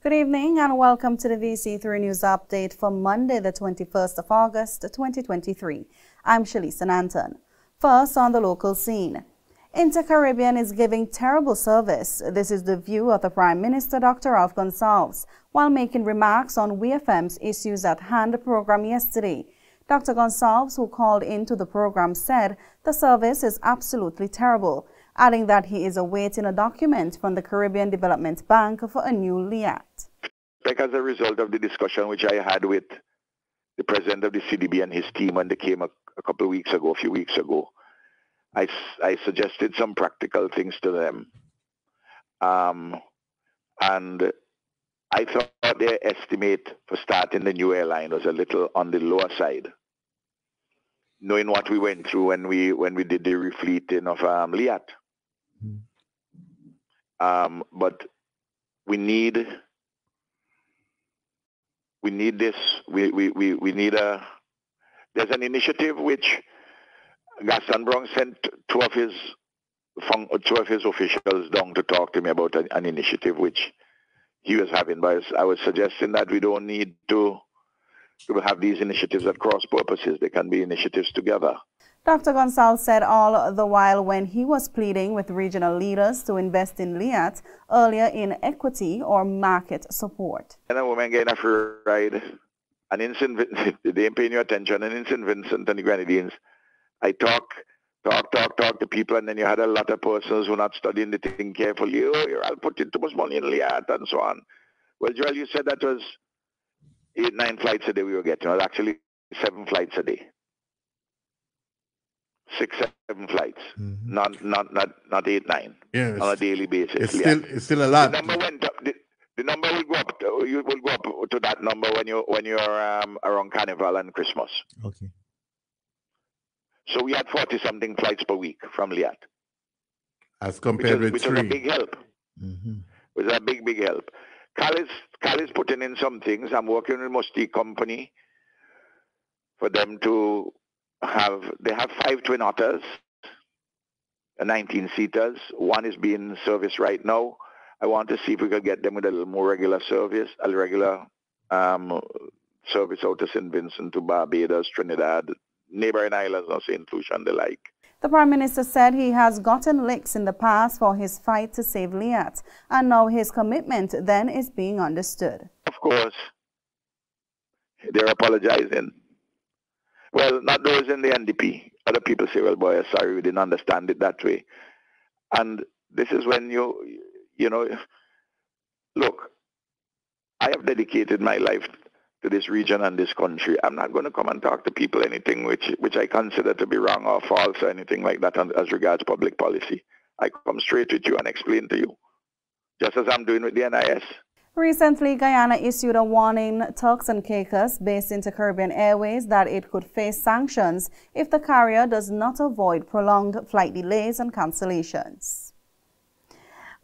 Good evening and welcome to the VC3 News Update for Monday, the 21st of August, 2023. I'm Shalisa Nanton. First, on the local scene. Inter-Caribbean is giving terrible service. This is the view of the Prime Minister, Dr. Ralph Gonsalves, while making remarks on WFM's Issues at Hand program yesterday. Dr. Gonsalves, who called into the program, said the service is absolutely terrible, adding that he is awaiting a document from the Caribbean Development Bank for a new LIAT. Like as a result of the discussion which I had with the president of the CDB and his team when they came a few weeks ago, I suggested some practical things to them. And I thought their estimate for starting the new airline was a little on the lower side, knowing what we went through when we did the refleeting of LIAT. But we need this. We need there's an initiative which Gaston Brown sent two of his officials down to talk to me about an initiative which he was having. But I was suggesting that we don't need to have these initiatives at cross purposes. They can be initiatives together. Dr. Gonsalves said all the while when he was pleading with regional leaders to invest in LIAT earlier in equity or market support. And a woman getting a free ride, and in St. Vincent, they ain't paying you attention, and in St. Vincent and the Grenadines, I talk to people, and then you had a lot of persons who are not studying the thing carefully. Oh, I'll put in too much money in LIAT and so on. Well, Joel, you said that was 8-9 flights a day we were getting. It was actually 7 flights a day. 6-7 flights, not 8-9, yes, on a daily basis. It's still a lot. The number went up. The number will go up. You will go up to that number when you're around Carnival and Christmas. Okay. So we had 40-something flights per week from LIAT, as compared with 3. Which was a big help. It was a big help. Cal is putting in some things. I'm working with Musty Company for them to they have 5 Twin Otters, 19-seaters. One is being serviced right now. I want to see if we could get them with a little more regular service, service out to St. Vincent, to Barbados, Trinidad, neighboring islands of St. Lucia and the like. The Prime Minister said he has gotten licks in the past for his fight to save LIAT, and now his commitment then is being understood. Of course, they're apologizing. Well, not those in the NDP. Other people say, well, boy, sorry, we didn't understand it that way. And this is when you know, look, I have dedicated my life to this region and this country. I'm not going to come and talk to people anything which I consider to be wrong or false or anything like that as regards public policy. I come straight with you and explain to you, just as I'm doing with the NIS. Recently, Guyana issued a warning Turks and Caicos based into Caribbean Airways that it could face sanctions if the carrier does not avoid prolonged flight delays and cancellations.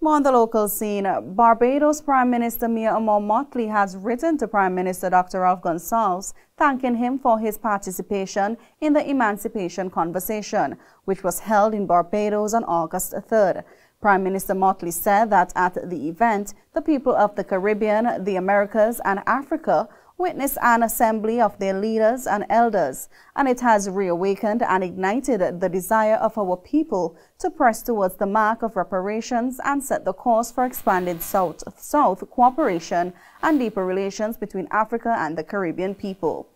More on the local scene, Barbados Prime Minister Mia Amor Motley has written to Prime Minister Dr. Ralph Gonsalves thanking him for his participation in the emancipation conversation, which was held in Barbados on August 3rd. Prime Minister Motley said that at the event, the people of the Caribbean, the Americas, and Africa witnessed an assembly of their leaders and elders, and it has reawakened and ignited the desire of our people to press towards the mark of reparations and set the course for expanded South-South cooperation and deeper relations between Africa and the Caribbean people.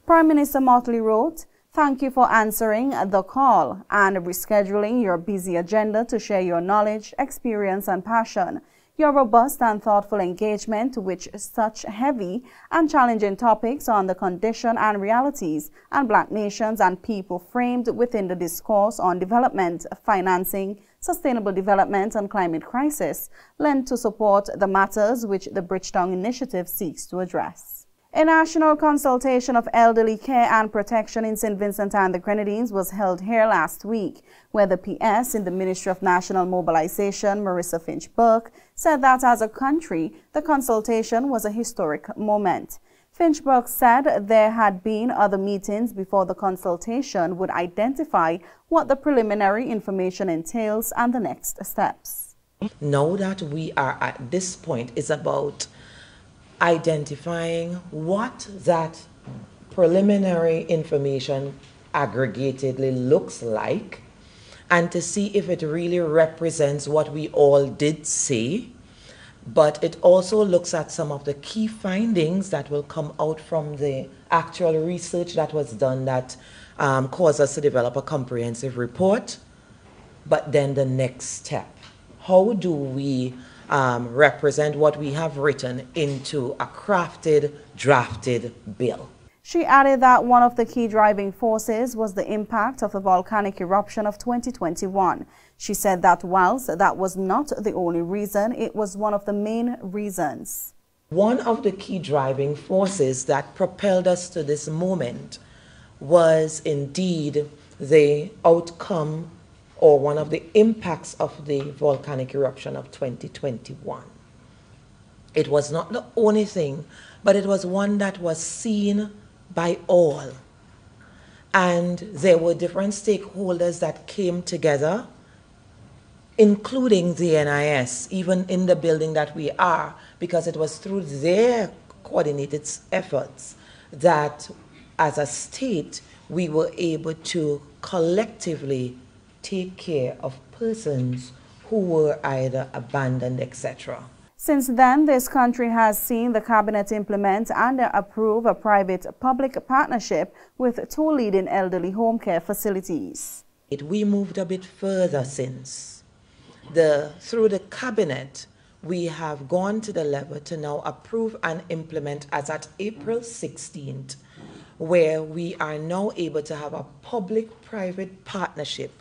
Prime Minister Motley wrote, "Thank you for answering the call and rescheduling your busy agenda to share your knowledge, experience, and passion. Your robust and thoughtful engagement with such heavy and challenging topics on the condition and realities and Black nations and people framed within the discourse on development, financing, sustainable development, and climate crisis lend to support the matters which the Bridgetown Initiative seeks to address." A national consultation of elderly care and protection in St. Vincent and the Grenadines was held here last week, where the PS in the Ministry of National Mobilization, Marissa Finch-Burke, said that as a country, the consultation was a historic moment. Finch-Burke said there had been other meetings before the consultation would identify what the preliminary information entails and the next steps. Now that we are at this point, it's about identifying what that preliminary information aggregatedly looks like, and to see if it really represents what we all did say. But it also looks at some of the key findings that will come out from the actual research that was done that caused us to develop a comprehensive report. But then the next step, how do we represent what we have written into a crafted, drafted bill? She added that one of the key driving forces was the impact of the volcanic eruption of 2021. She said that whilst that was not the only reason, it was one of the main reasons. One of the key driving forces that propelled us to this moment was indeed the outcome or one of the impacts of the volcanic eruption of 2021. It was not the only thing, but it was one that was seen by all. And there were different stakeholders that came together, including the NIS, even in the building that we are, because it was through their coordinated efforts that, as a state, we were able to collectively take care of persons who were either abandoned, etc. Since then, this country has seen the cabinet implement and approve a private-public partnership with 2 leading elderly home care facilities. We moved a bit further since. Through the cabinet, we have gone to the level to now approve and implement as at April 16th, where we are now able to have a public-private partnership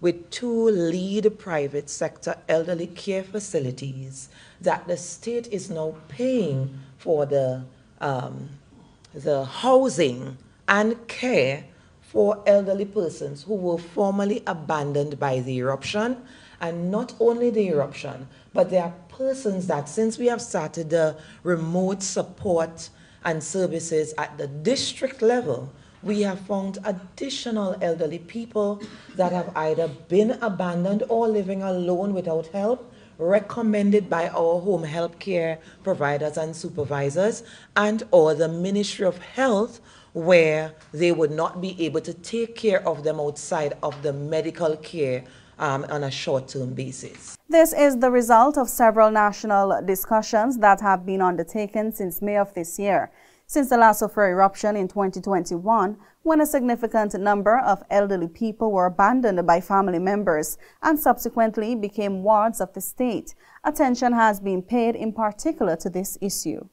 with 2 lead private sector elderly care facilities that the state is now paying for the housing and care for elderly persons who were formerly abandoned by the eruption. And not only the eruption, but there are persons that, since we have started the remote support and services at the district level, we have found additional elderly people that have either been abandoned or living alone without help, recommended by our home health care providers and supervisors, and or the Ministry of Health, where they would not be able to take care of them outside of the medical care on a short-term basis. This is the result of several national discussions that have been undertaken since May of this year. Since the last Sophia eruption in 2021, when a significant number of elderly people were abandoned by family members and subsequently became wards of the state, attention has been paid in particular to this issue.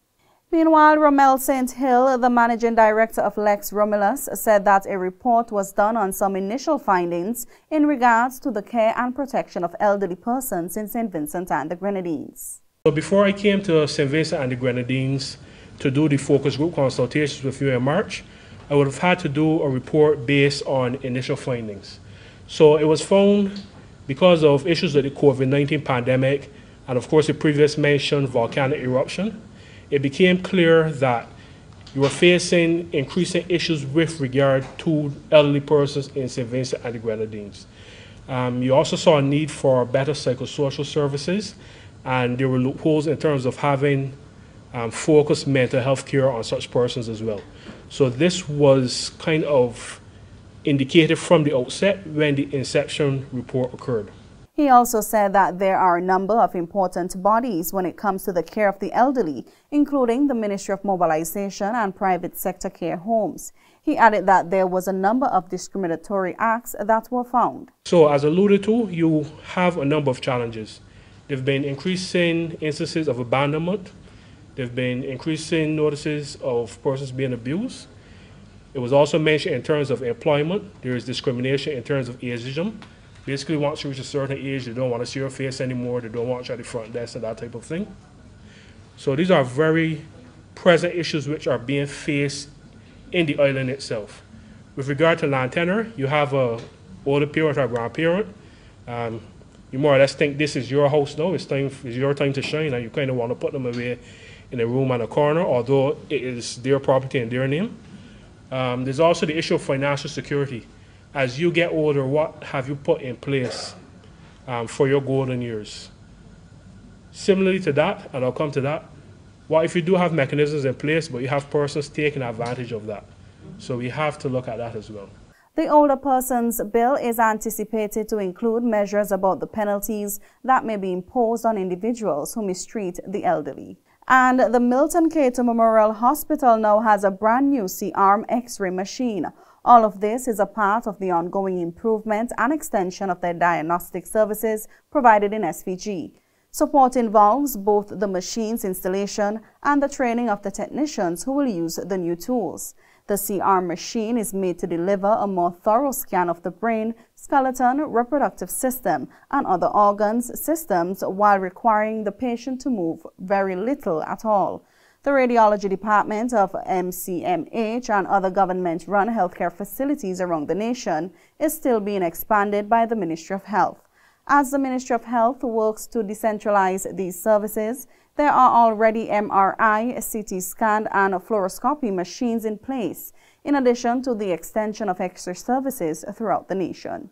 Meanwhile, Romel St. Hill, the managing director of Lex Romulus, said that a report was done on some initial findings in regards to the care and protection of elderly persons in St. Vincent and the Grenadines. So before I came to St. Vincent and the Grenadines to do the focus group consultations with you in March, I would have had to do a report based on initial findings. So it was found because of issues with the COVID-19 pandemic and of course the previous mentioned volcanic eruption, it became clear that you were facing increasing issues with regard to elderly persons in St. Vincent and the Grenadines. You also saw a need for better psychosocial services, and there were loopholes in terms of having focused mental health care on such persons as well. So this was kind of indicated from the outset when the inception report occurred. He also said that there are a number of important bodies when it comes to the care of the elderly, including the Ministry of Mobilization and private sector care homes. He added that there was a number of discriminatory acts that were found. So as alluded to, you have a number of challenges. There have been increasing instances of abandonment. There have been increasing notices of persons being abused. It was also mentioned in terms of employment. There is discrimination in terms of ageism. Basically, once you reach a certain age, they don't want to see your face anymore. They don't want you at the front desk and that type of thing. So these are very present issues which are being faced in the island itself. With regard to land tenure, you have a older parent or grandparent. You more or less think this is your house now. It's your time to shine, and you kind of want to put them away in a room on a corner, although it is their property and their name. There's also the issue of financial security. As you get older, what have you put in place for your golden years? Similarly to that, and I'll come to that, What if you do have mechanisms in place, but you have persons taking advantage of that? So we have to look at that as well. The Older Persons Bill is anticipated to include measures about the penalties that may be imposed on individuals who mistreat the elderly. And the Milton Cato Memorial Hospital now has a brand new C-arm X-ray machine. All of this is a part of the ongoing improvement and extension of their diagnostic services provided in SVG. Support involves both the machine's installation and the training of the technicians who will use the new tools. The C-arm machine is made to deliver a more thorough scan of the brain, skeleton, reproductive system, and other organs systems while requiring the patient to move very little at all. The radiology department of MCMH and other government-run healthcare facilities around the nation is still being expanded by the Ministry of Health. As the Ministry of Health works to decentralize these services, there are already MRI, CT scan, and fluoroscopy machines in place, in addition to the extension of X-ray services throughout the nation.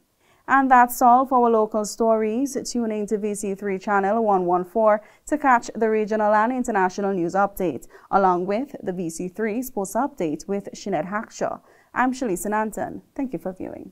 And that's all for our local stories. Tune in to VC3 Channel 114 to catch the regional and international news update, along with the VC3 Sports Update with Shined Hakshaw. I'm Shalisa Nanton. Thank you for viewing.